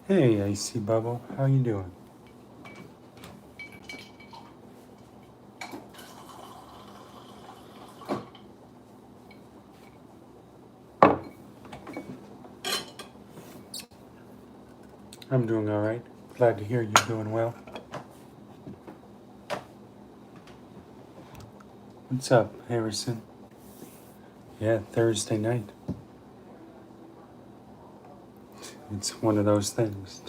Hey, Icy Bubble, how you doing? I'm doing all right. Glad to hear you're doing well. What's up, Harrison? Yeah, Thursday night. It's one of those things.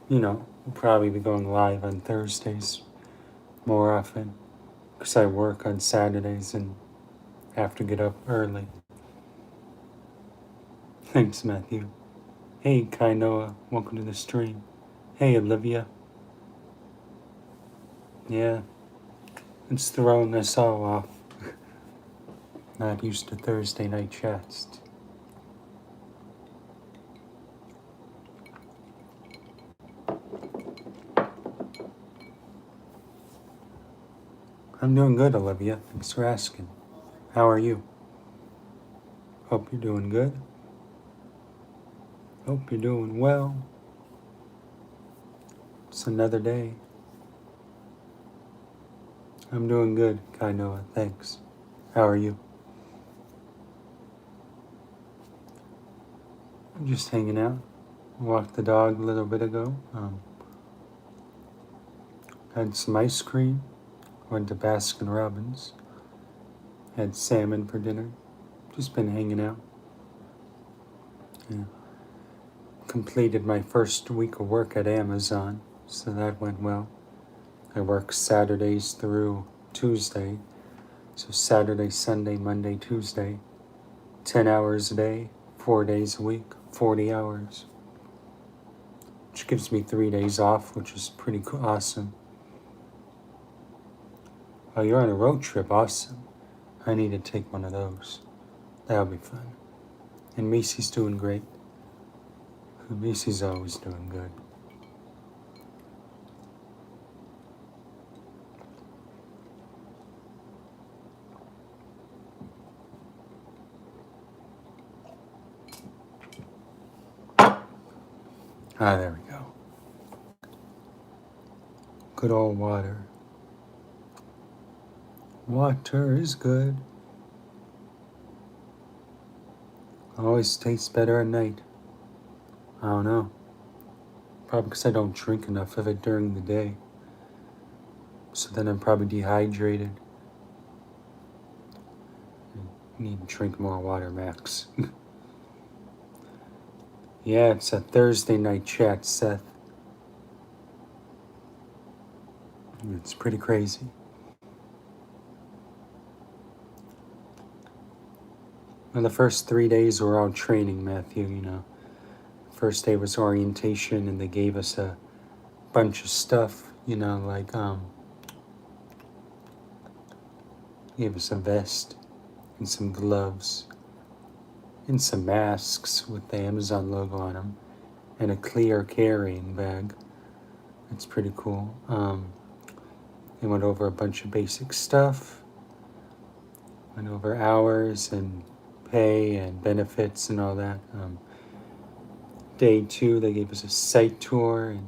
We'll probably be going live on Thursdays more often because I work on Saturdays and have to get up early. Thanks, Matthew. Hey, Kainoa, welcome to the stream. Hey, Olivia. Yeah, it's throwing us all off. Not used to Thursday night chats. I'm doing good, Olivia. Thanks for asking. How are you? Hope you're doing good. Hope you're doing well. It's another day. I'm doing good, Kainoa. Thanks. How are you? I'm just hanging out. Walked the dog a little bit ago. Had some ice cream. Went to Baskin Robbins. Had salmon for dinner. Just been hanging out. Yeah. Completed my first week of work at Amazon, so that went well. I work Saturdays through Tuesday. So Saturday, Sunday, Monday, Tuesday. 10 hours a day, 4 days a week, 40 hours. Which gives me 3 days off, which is pretty awesome. Oh, you're on a road trip, awesome. I need to take one of those. That'll be fun. And Macy's doing great. Macy's always doing good. Ah, there we go. Good old water. Water is good. Always tastes better at night. I don't know. Probably because I don't drink enough of it during the day. So then I'm probably dehydrated. Need to drink more water, Max. Yeah, it's a Thursday night chat, Seth. It's pretty crazy. Well, the first 3 days were all training, Matthew. First day was orientation, and they gave us a bunch of stuff, like gave us a vest and some gloves and some masks with the Amazon logo on them and a clear carrying bag. That's pretty cool. They went over a bunch of basic stuff, went over hours and pay and benefits and all that. Day 2, they gave us a site tour and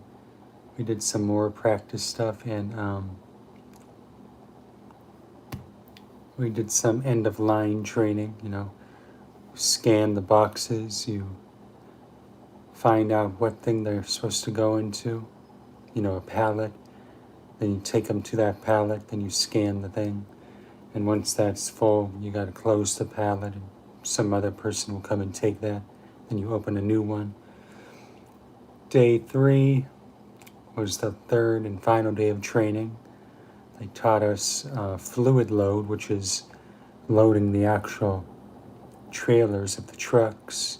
we did some more practice stuff, and we did some end of line training. Scan the boxes, you find out what thing they're supposed to go into, a pallet. Then you take them to that pallet, then you scan the thing. And once that's full, you got to close the pallet, and some other person will come and take that. Then you open a new one. Day 3 was the third and final day of training. They taught us fluid load, which is loading the actual trailers of the trucks.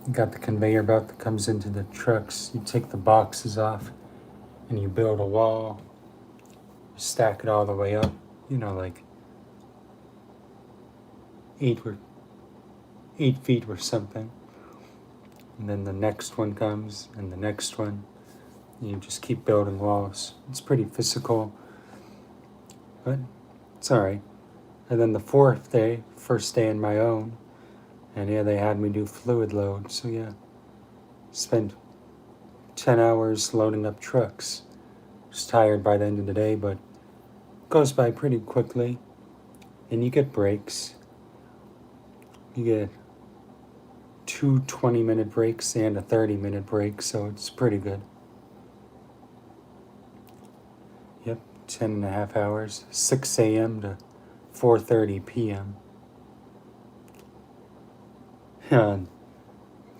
You got the conveyor belt that comes into the trucks. You take the boxes off and you build a wall, stack it all the way up, like 8 feet or something. And then the next one comes and the next one. You just keep building walls. It's pretty physical, but it's all right. And then the fourth day, first day on my own, and yeah, they had me do fluid load. So yeah, Spent 10 hours loading up trucks. Was tired by the end of the day, but goes by pretty quickly. And you get breaks. You get two 20-minute breaks and a 30-minute break, so it's pretty good. Yep, 10 and a half hours, 6 a.m. to 4:30 p.m. On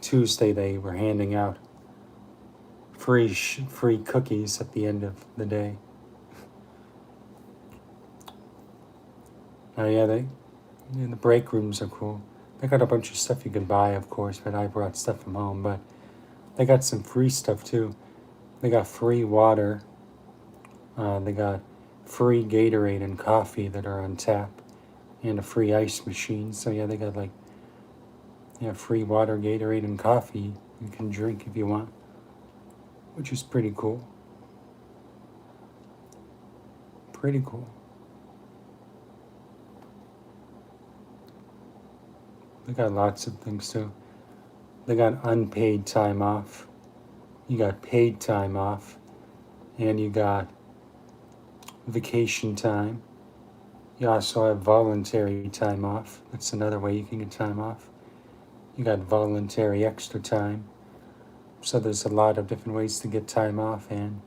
Tuesday, they were handing out free cookies at the end of the day. Oh yeah, the break rooms are cool. They got a bunch of stuff you can buy, of course, but I brought stuff from home. But they got some free stuff too. They got free water. They got free Gatorade and coffee that are on tap, and a free ice machine. So yeah, they got free water, Gatorade, and coffee you can drink if you want, which is pretty cool. Pretty cool. They got lots of things too. They got unpaid time off. You got paid time off. And you got vacation time. You also have voluntary time off. That's another way you can get time off. You got voluntary extra time. So there's a lot of different ways to get time off, and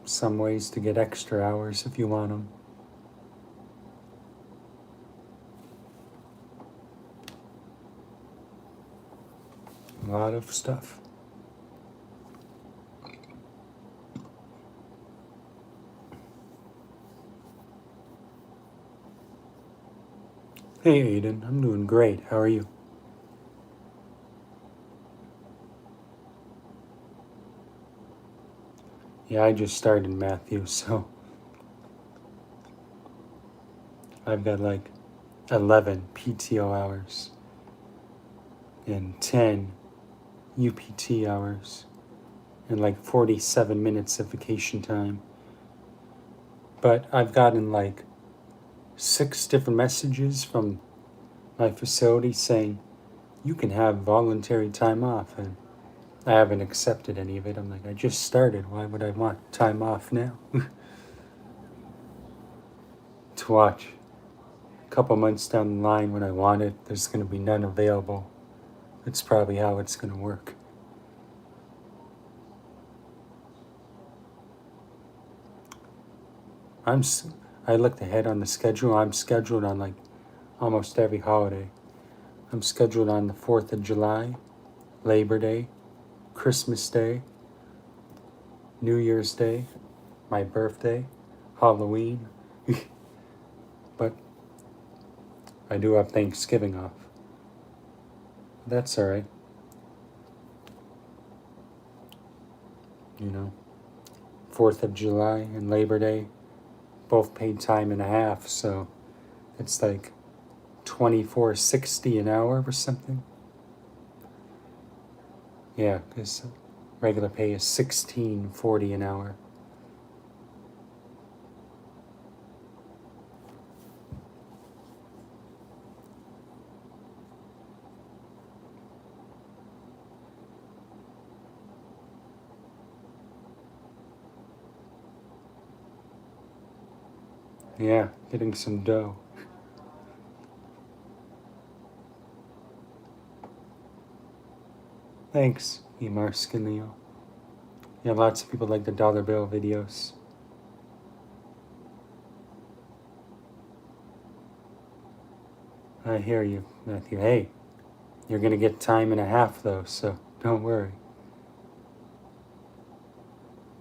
some ways to get extra hours if you want them. A lot of stuff. Hey Aiden, I'm doing great. How are you? Yeah, I just started Matthew, so I've got like 11 PTO hours and 10 UPT hours and like 47 minutes of vacation time. But I've gotten like 6 different messages from my facility saying you can have voluntary time off, and I haven't accepted any of it. I'm like, I just started. Why would I want time off now? To watch a couple months down the line when I want it, there's going to be none available. That's probably how it's going to work. I looked ahead on the schedule. I'm scheduled on like almost every holiday. I'm scheduled on the 4th of July, Labor Day, Christmas Day, New Year's Day, my birthday, Halloween. But I do have Thanksgiving off. That's all right. 4th of July and Labor Day, both paid time and a half, so it's like $24.60 an hour or something. Yeah, because regular pay is $16.40 an hour. Yeah, getting some dough. Thanks, Emar Skinleo. Yeah, lots of people like the dollar bill videos. I hear you, Matthew. Hey, you're going to get time and a half, though, so don't worry.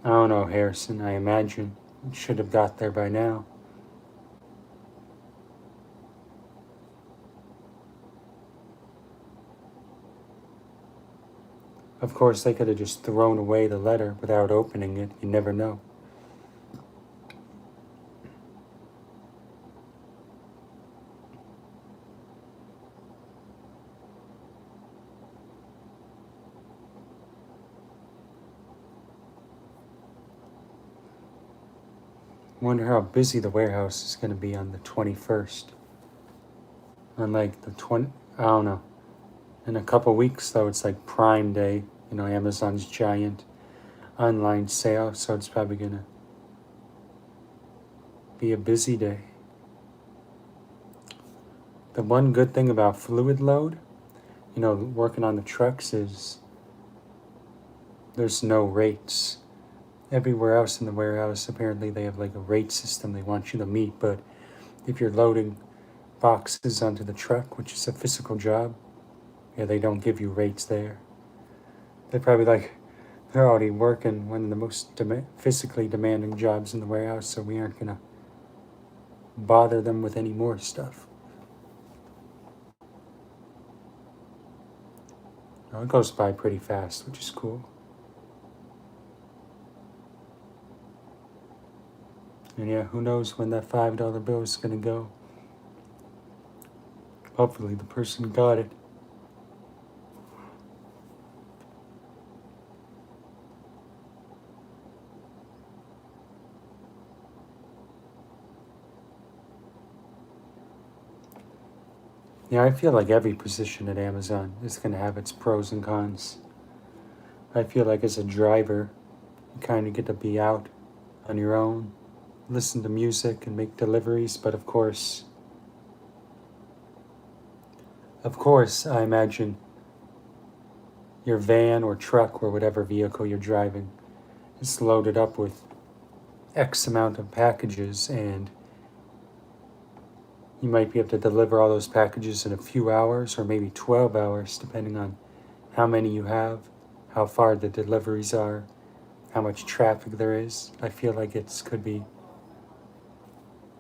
I don't know, Harrison. I imagine you should have got there by now. Of course, they could have just thrown away the letter without opening it. You never know. Wonder how busy the warehouse is going to be on the 21st. On like the 20, I don't know. In a couple weeks, though, it's like Prime Day, Amazon's giant online sale, so it's probably going to be a busy day. The one good thing about fluid load, working on the trucks is there's no rates. Everywhere else in the warehouse, apparently they have like a rate system they want you to meet, but if you're loading boxes onto the truck, which is a physical job, they don't give you rates there. They're probably like, they're already working one of the most physically demanding jobs in the warehouse, so we aren't going to bother them with any more stuff. It goes by pretty fast, which is cool. And yeah, who knows when that $5 bill is going to go. Hopefully the person got it. Yeah, I feel like every position at Amazon is going to have its pros and cons. I feel like as a driver, you kind of get to be out on your own, listen to music and make deliveries, but of course, I imagine your van or truck or whatever vehicle you're driving is loaded up with X amount of packages, and you might be able to deliver all those packages in a few hours or maybe 12 hours, depending on how many you have, how far the deliveries are, how much traffic there is. I feel like it could be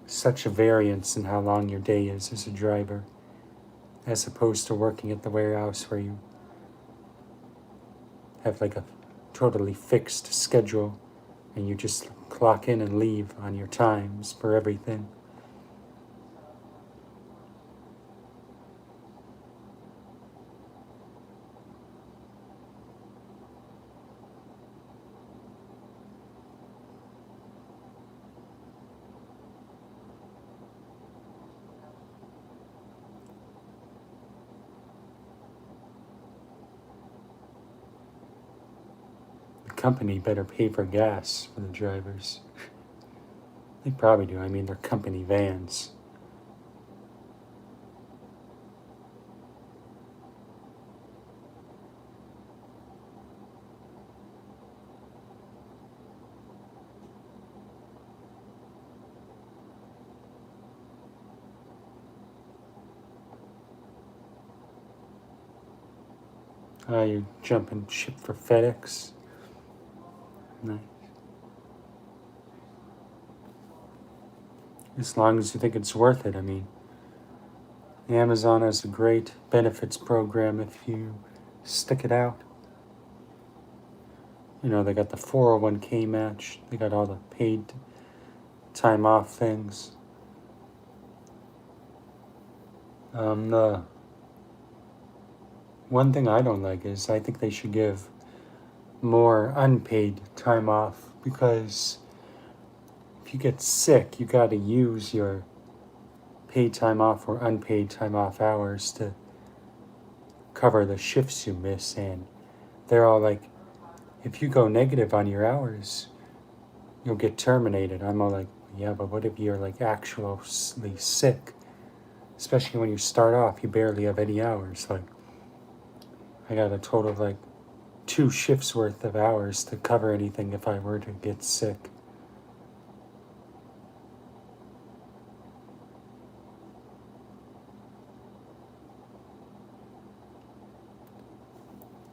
such a variance in how long your day is as a driver, as opposed to working at the warehouse where you have like a totally fixed schedule and you just clock in and leave on your times for everything. The company better pay for gas for the drivers. They probably do. I mean, they're company vans. You're jumping ship for FedEx. Nice. As long as you think it's worth it. I mean, Amazon has a great benefits program if you stick it out. They got the 401k match. They got all the paid time off things. The one thing I don't like is I think they should give more unpaid time off, because if you get sick, you got to use your paid time off or unpaid time off hours to cover the shifts you miss. And they're all like, if you go negative on your hours, you'll get terminated. I'm all like, yeah, but what if you're like actually sick? Especially when you start off, you barely have any hours. Like, I got a total of like 2 shifts worth of hours to cover anything if I were to get sick.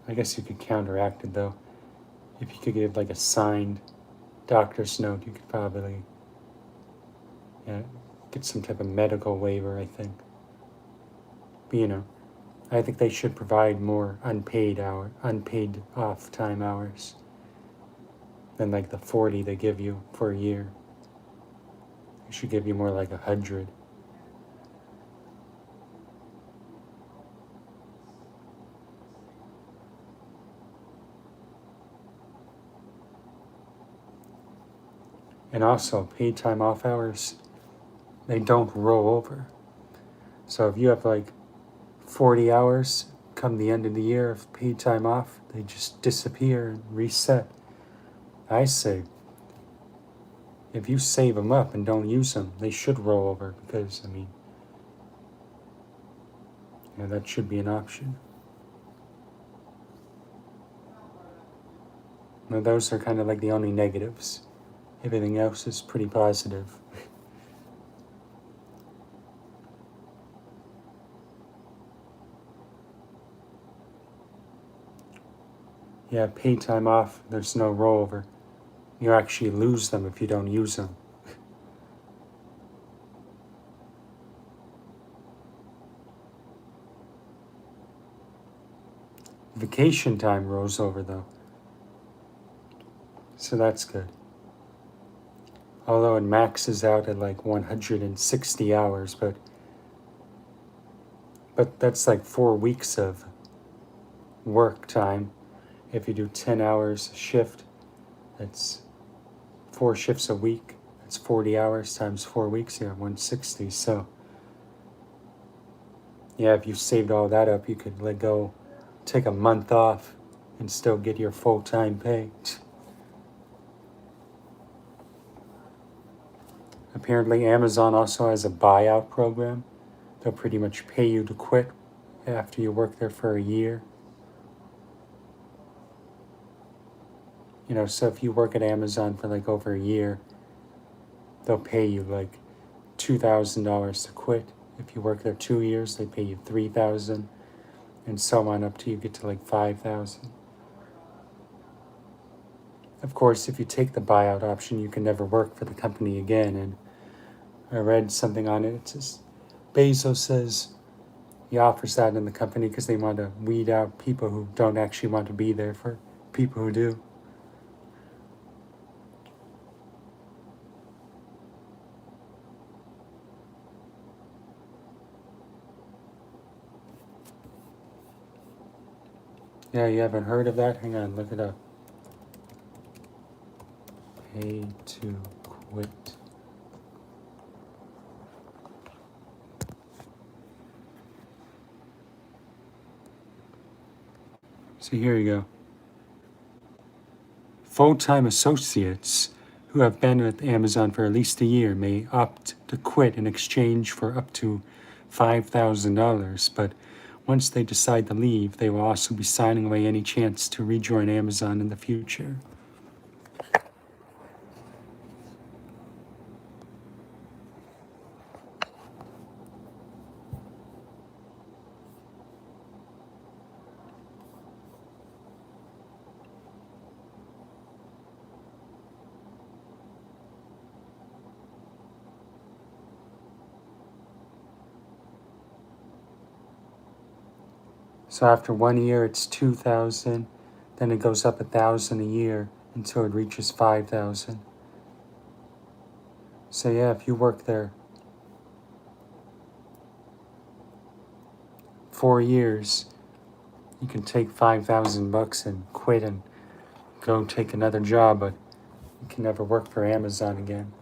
I guess you could counteract it though. If you could give like a signed doctor's note, you could probably get some type of medical waiver, I think. But I think they should provide more unpaid off time hours than like the 40 they give you for a year. They should give you more like 100. And also, paid time off hours, they don't roll over. So if you have like 40 hours come the end of the year of paid time off, they just disappear and reset. I say, if you save them up and don't use them, they should roll over because, that should be an option. Now, those are kind of like the only negatives. Everything else is pretty positive. Yeah, paid time off, there's no rollover. You actually lose them if you don't use them. Vacation time rolls over though. So that's good. Although it maxes out at like 160 hours, but that's like 4 weeks of work time. If you do 10 hours a shift, that's 4 shifts a week. That's 40 hours times 4 weeks, 160. So yeah, if you saved all that up, you could take a month off and still get your full-time pay. Apparently Amazon also has a buyout program. They'll pretty much pay you to quit after you work there for a year. So if you work at Amazon for like over a year, they'll pay you like $2,000 to quit. If you work there 2 years, they pay you $3,000, and so on up till you get to like $5,000. Of course, if you take the buyout option, you can never work for the company again. And I read something on it. It says Bezos says he offers that in the company because they want to weed out people who don't actually want to be there for people who do. Yeah, you haven't heard of that? Hang on, look it up. Pay to quit. So here you go. Full-time associates who have been with Amazon for at least a year may opt to quit in exchange for up to $5,000, but once they decide to leave, they will also be signing away any chance to rejoin Amazon in the future. So after 1 year, it's 2,000. Then it goes up 1,000 a year until it reaches 5,000. So yeah, if you work there 4 years, you can take $5,000 and quit and go take another job, but you can never work for Amazon again.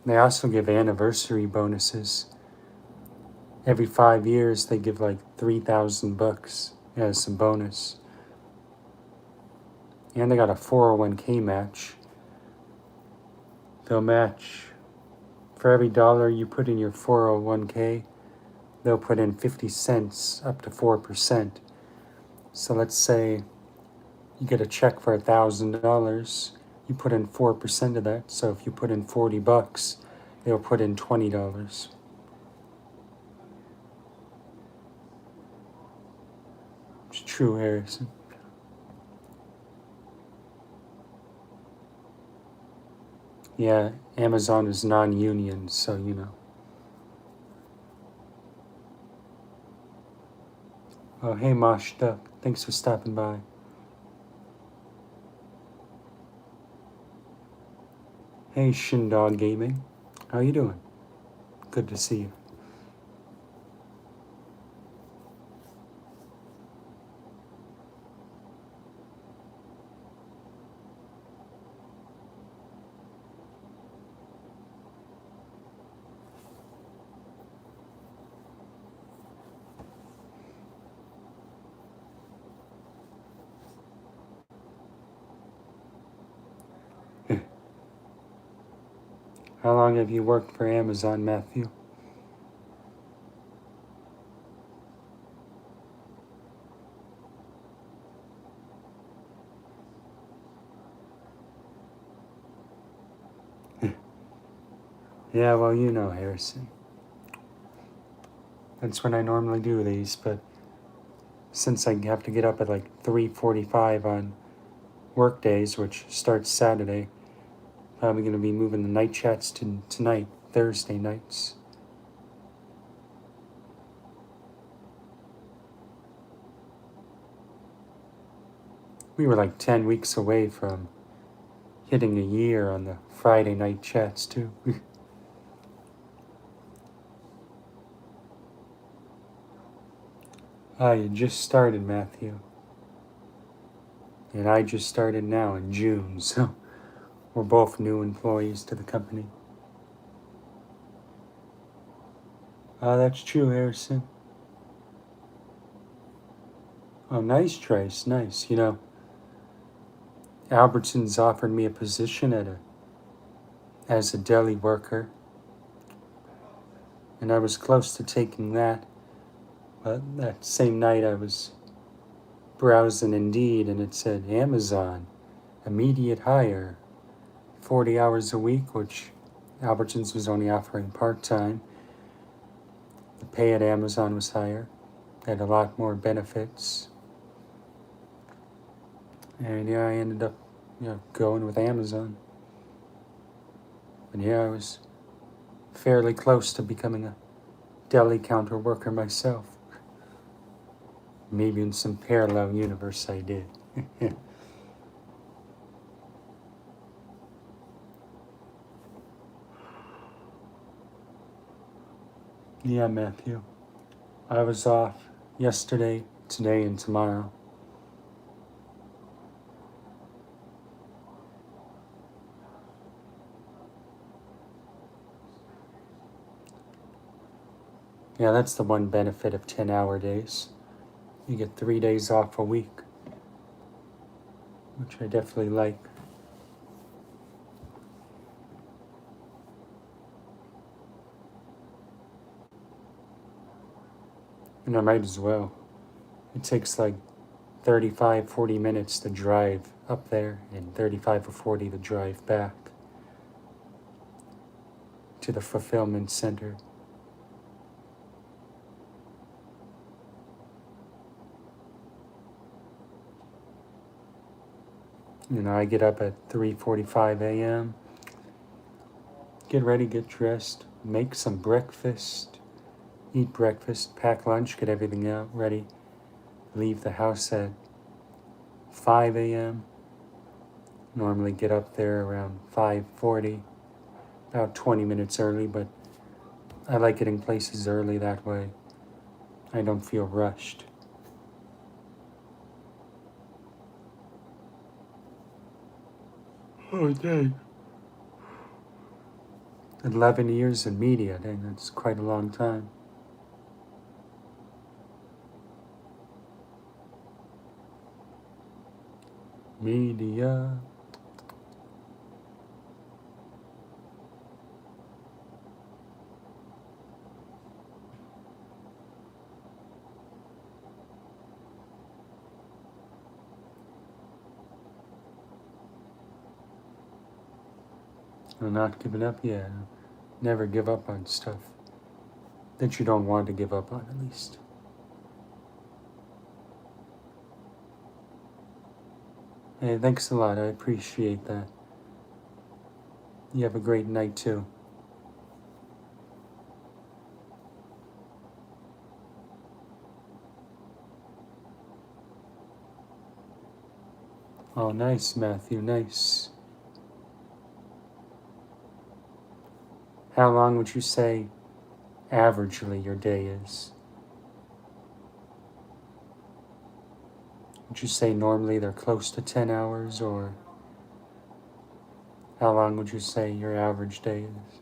They also give anniversary bonuses. Every 5 years, they give like $3,000 as a bonus. And they got a 401k match. They'll match, for every dollar you put in your 401k, they'll put in 50 cents up to 4%. So let's say you get a check for $1,000, you put in 4% of that. So if you put in $40, they'll put in $20. It's true, Harrison. Yeah, Amazon is non-union, so Oh, hey Mosh Duck, thanks for stopping by. Hey Shindog Gaming, how you doing? Good to see you. How long have you worked for Amazon, Matthew? Yeah, well, you know, Harrison. That's when I normally do these, but since I have to get up at like 3:45 on work days, which starts Saturday, probably going to be moving the night chats to tonight, Thursday nights. We were like 10 weeks away from hitting a year on the Friday night chats, too. You just started, Matthew. And I just started now in June, so we're both new employees to the company. That's true, Harrison. Oh, nice, Trace, nice. You know, Albertsons offered me a position as a deli worker, and I was close to taking that. But that same night I was browsing Indeed, and it said Amazon, immediate hire, 40 hours a week, which Albertsons was only offering part-time. The pay at Amazon was higher, had a lot more benefits. And yeah, I ended up, going with Amazon. And yeah, I was fairly close to becoming a deli counter worker myself. Maybe in some parallel universe I did. Yeah, Matthew. I was off yesterday, today, and tomorrow. Yeah, that's the one benefit of 10-hour days. You get 3 days off a week, which I definitely like. And I might as well. It takes like 35, 40 minutes to drive up there and 35 or 40 to drive back to the fulfillment center. I get up at 3:45 a.m., get ready, get dressed, make some breakfast, eat breakfast, pack lunch, get everything out ready, leave the house at 5 a.m. Normally get up there around 5:40, about 20 minutes early, but I like getting places early that way. I don't feel rushed. Oh, dang. 11 years in media, dang, that's quite a long time. Media. I'm not giving up yet. Never give up on stuff that you don't want to give up on, at least. Hey, thanks a lot. I appreciate that. You have a great night, too. Oh, nice, Matthew, nice. How long would you say averagely your day is? Would you say normally they're close to 10 hours, or how long would you say your average day is?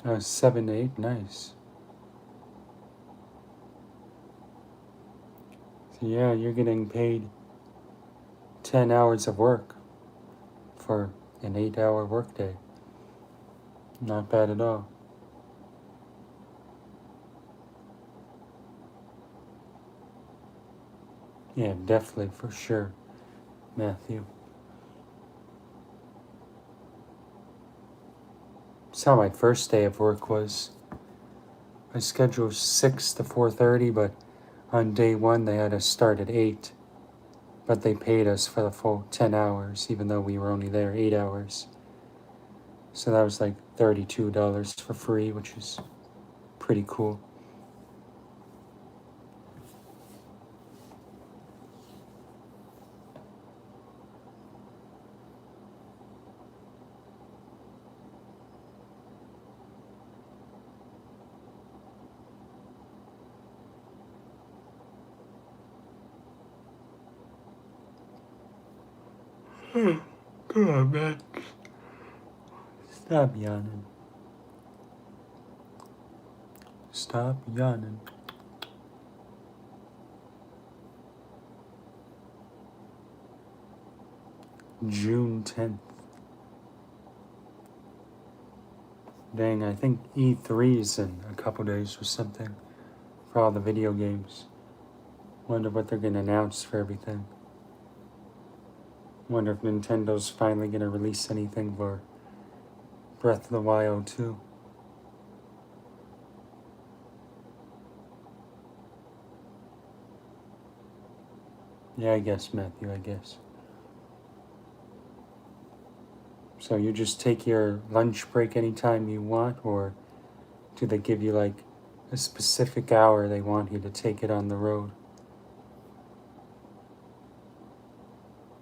7 to 8, nice. So yeah, you're getting paid 10 hours of work for an 8-hour workday. Not bad at all. Yeah, definitely, for sure, Matthew. That's how my first day of work was. My schedule was 6 to 4:30, but on day one they had us start at 8. But they paid us for the full 10 hours, even though we were only there 8 hours. So that was like $32 for free, which is pretty cool. Come on, man. Stop yawning. Stop yawning. June 10th. Dang, I think E3's in a couple days or something for all the video games. Wonder what they're gonna announce for everything. Wonder if Nintendo's finally gonna release anything for Breath of the Wild 2. Yeah, I guess, Matthew, I guess. So you just take your lunch break anytime you want, or do they give you like a specific hour they want you to take it on the road?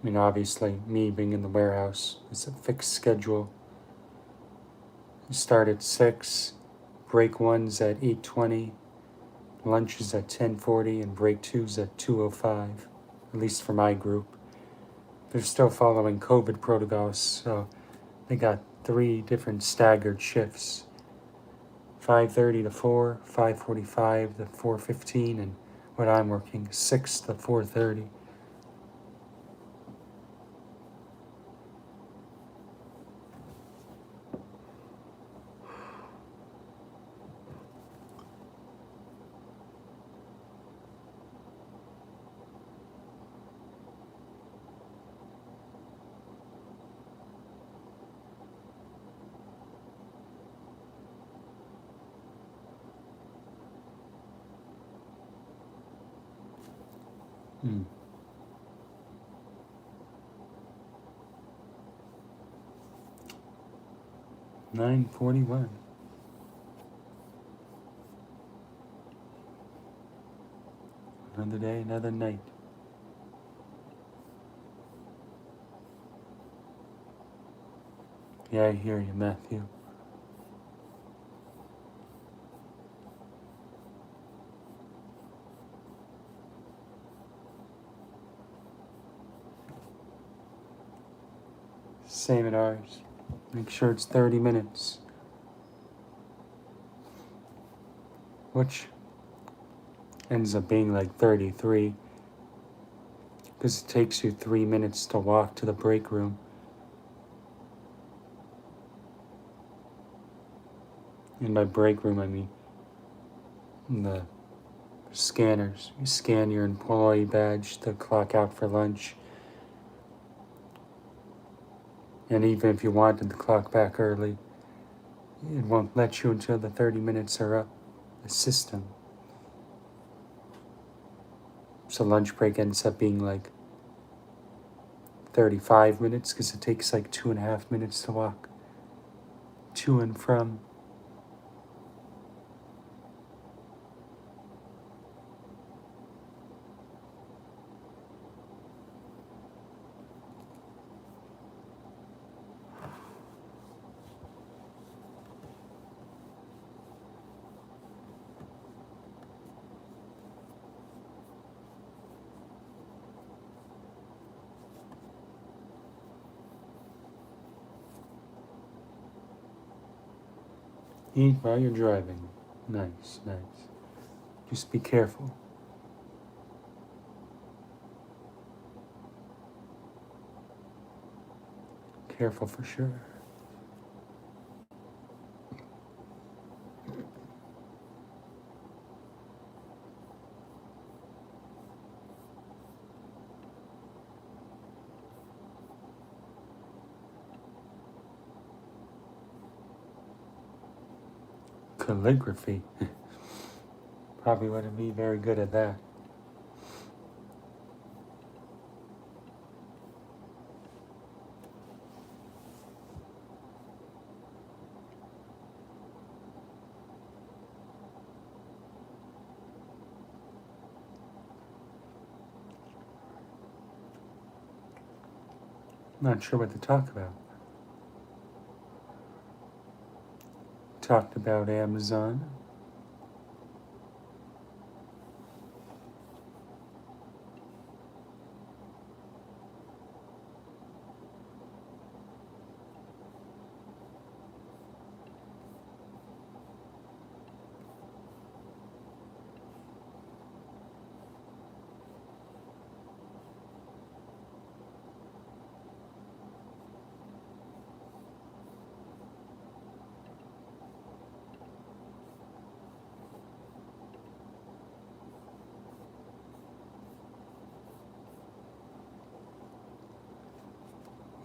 I mean, obviously, me being in the warehouse, it's a fixed schedule. You start at 6, break 1's at 8:20, lunch is at 10:40, and break 2's at 2:05, at least for my group. They're still following COVID protocols, so they got 3 different staggered shifts. 5:30 to 4, 5:45 to 4:15, and what I'm working 6 to 4:30. Hmm. 9:41. Another day, another night. Yeah, I hear you, Matthew. Same at ours. Make sure it's 30 minutes. Which ends up being like 33, because it takes you 3 minutes to walk to the break room. And by break room, I mean the scanners. You scan your employee badge to clock out for lunch. And even if you wanted to clock back early, it won't let you until the 30 minutes are up. The system. So lunch break ends up being like 35 minutes because it takes like 2.5 minutes to walk to and from. Eat while you're driving. Nice, nice. Just be careful. Careful for sure. Calligraphy. Probably wouldn't be very good at that. Not sure what to talk about. Talked about Amazon.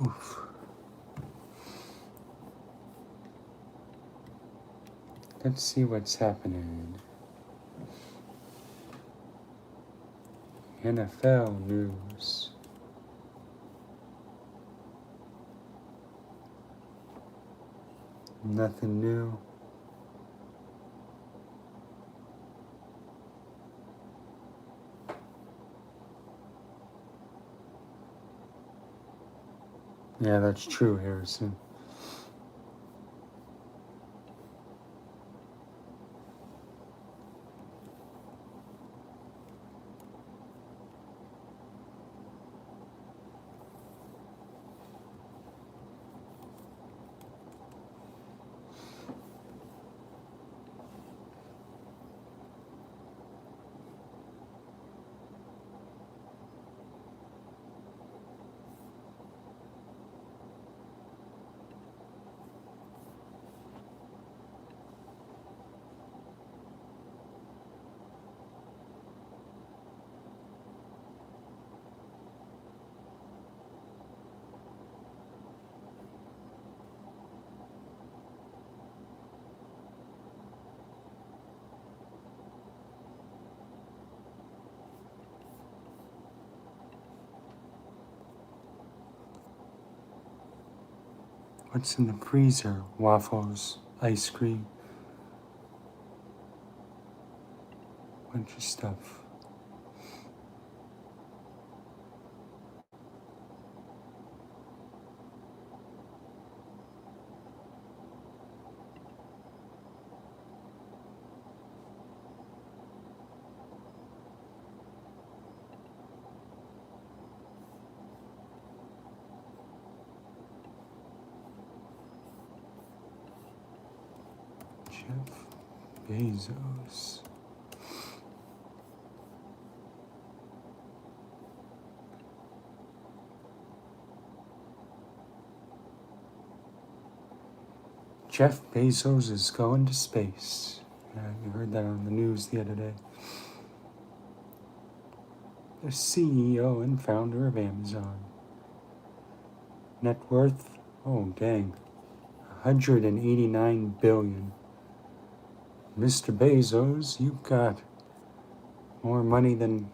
Oof. Let's see what's happening. NFL news. Nothing new. Yeah, that's true, Harrison. What's in the freezer? Waffles, ice cream, bunch of stuff. Jeff Bezos. Jeff Bezos is going to space. Yeah, you heard that on the news the other day. The CEO and founder of Amazon. Net worth? Oh, dang. 189 billion. Mr. Bezos, you've got more money than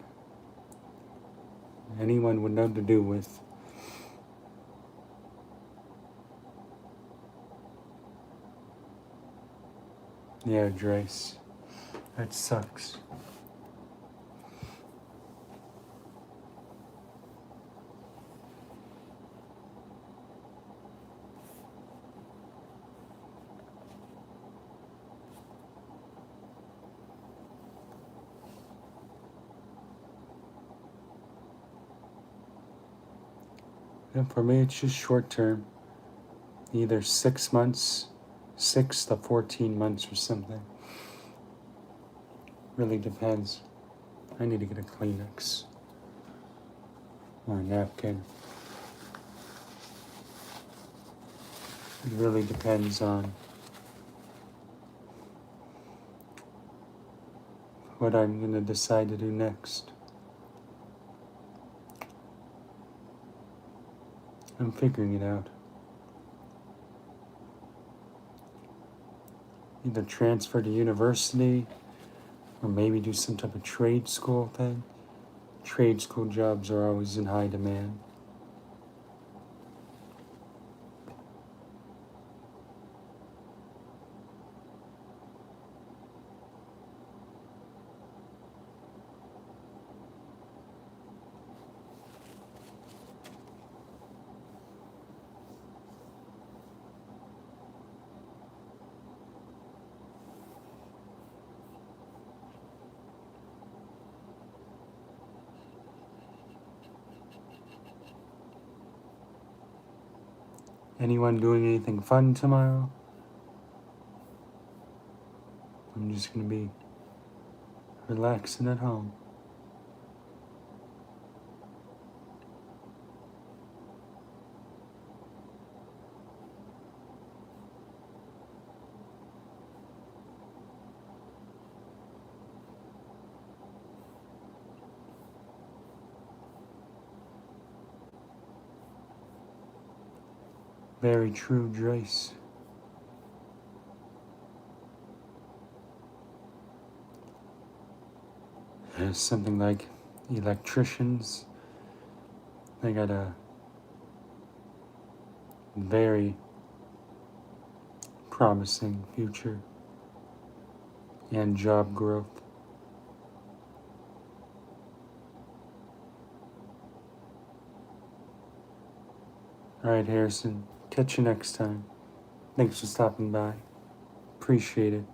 anyone would know to do with. Yeah, Drace. That sucks. And for me, it's just short term. Either 6 months, 6 to 14 months or something. Really depends. I need to get a Kleenex or a napkin. It really depends on what I'm going to decide to do next. I'm figuring it out. Either transfer to university or maybe do some type of trade school thing. Trade school jobs are always in high demand. Anyone doing anything fun tomorrow? I'm just going to be relaxing at home. Very true, Joyce. There's something like electricians. They got a very promising future and job growth. All right, Harrison. Catch you next time. Thanks for stopping by. Appreciate it.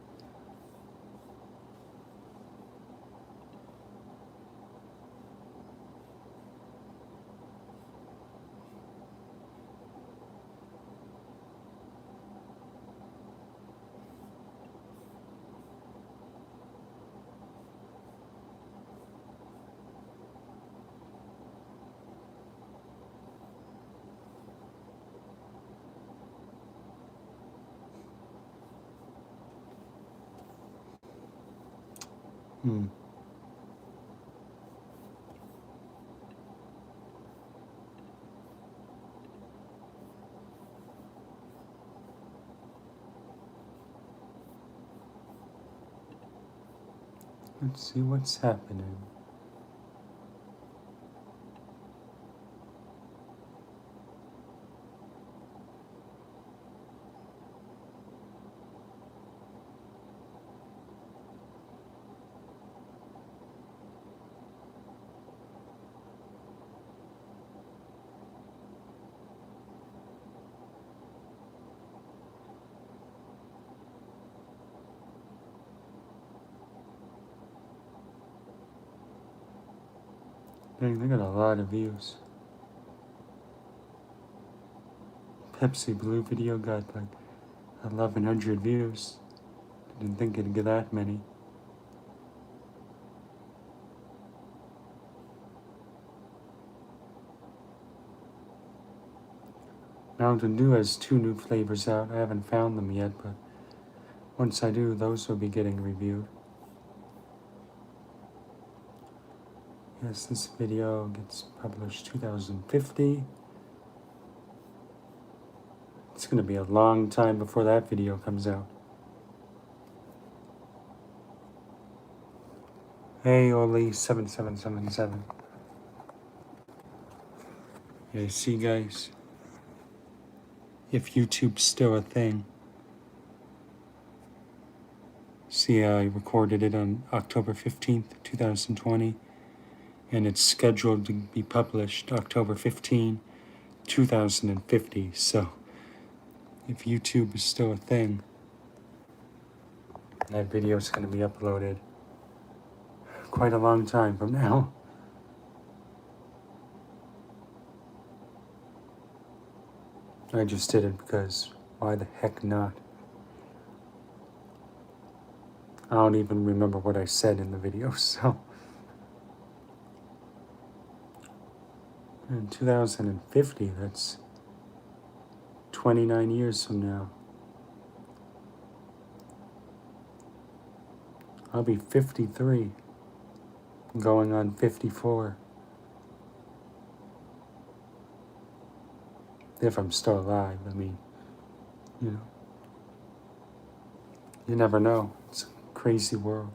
Let's see what's happening. Dang, they got a lot of views. Pepsi Blue video got like 1,100 views. Didn't think it'd get that many. Mountain Dew has 2 new flavors out. I haven't found them yet, but once I do, those will be getting reviewed. Yes, this video gets published 2050. It's going to be a long time before that video comes out. Hey, Oli7777. Yeah, see, guys, if YouTube's still a thing. See, I recorded it on October 15th, 2020, and it's scheduled to be published October 15, 2050. So, if YouTube is still a thing, that video is going to be uploaded quite a long time from now. I just did it because why the heck not? I don't even remember what I said in the video, so. In 2050, that's 29 years from now. I'll be 53, going on 54. If I'm still alive, I mean, you know. You never know. It's a crazy world.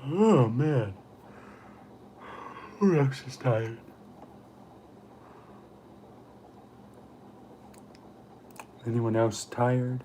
Oh, man. Who else is tired? Anyone else tired?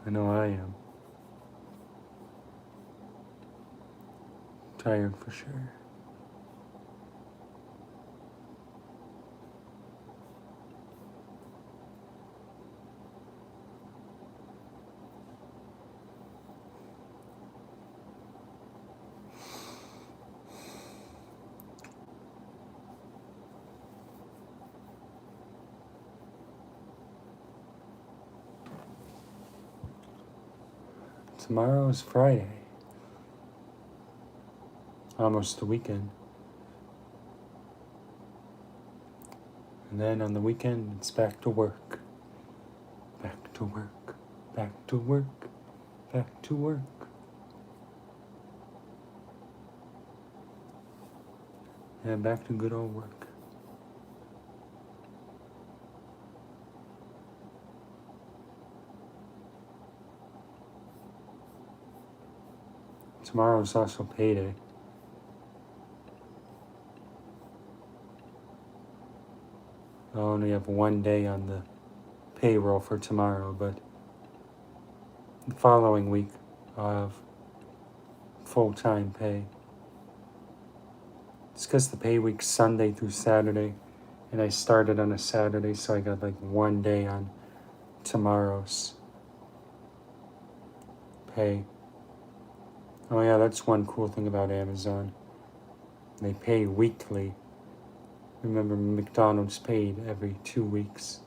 I know I am. Tired for sure. Tomorrow is Friday. Almost the weekend. And then on the weekend, it's back to work. Back to work. Back to work. Back to work. Yeah, back to good old work. Tomorrow is also payday. I only have one day on the payroll for tomorrow, but the following week I'll have full-time pay. It's because the pay week's Sunday through Saturday, and I started on a Saturday, so I got like one day on tomorrow's pay. Oh yeah, that's one cool thing about Amazon. They pay weekly. Remember, McDonald's paid every 2 weeks.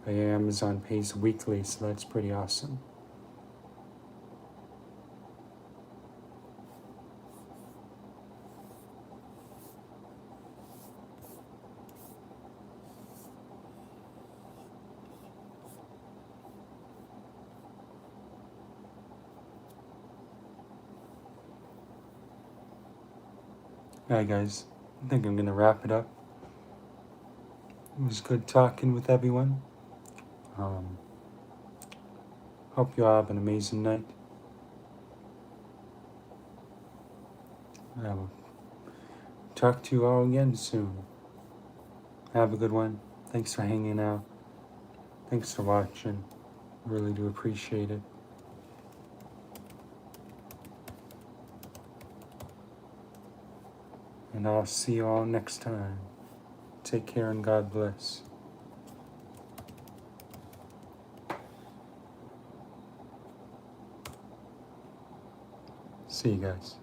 But Amazon pays weekly, so that's pretty awesome. Alright guys, I think I'm gonna wrap it up. It was good talking with everyone. Hope you all have an amazing night. I will talk to you all again soon. Have a good one. Thanks for hanging out. Thanks for watching. Really do appreciate it. And I'll see you all next time. Take care and God bless. See you guys.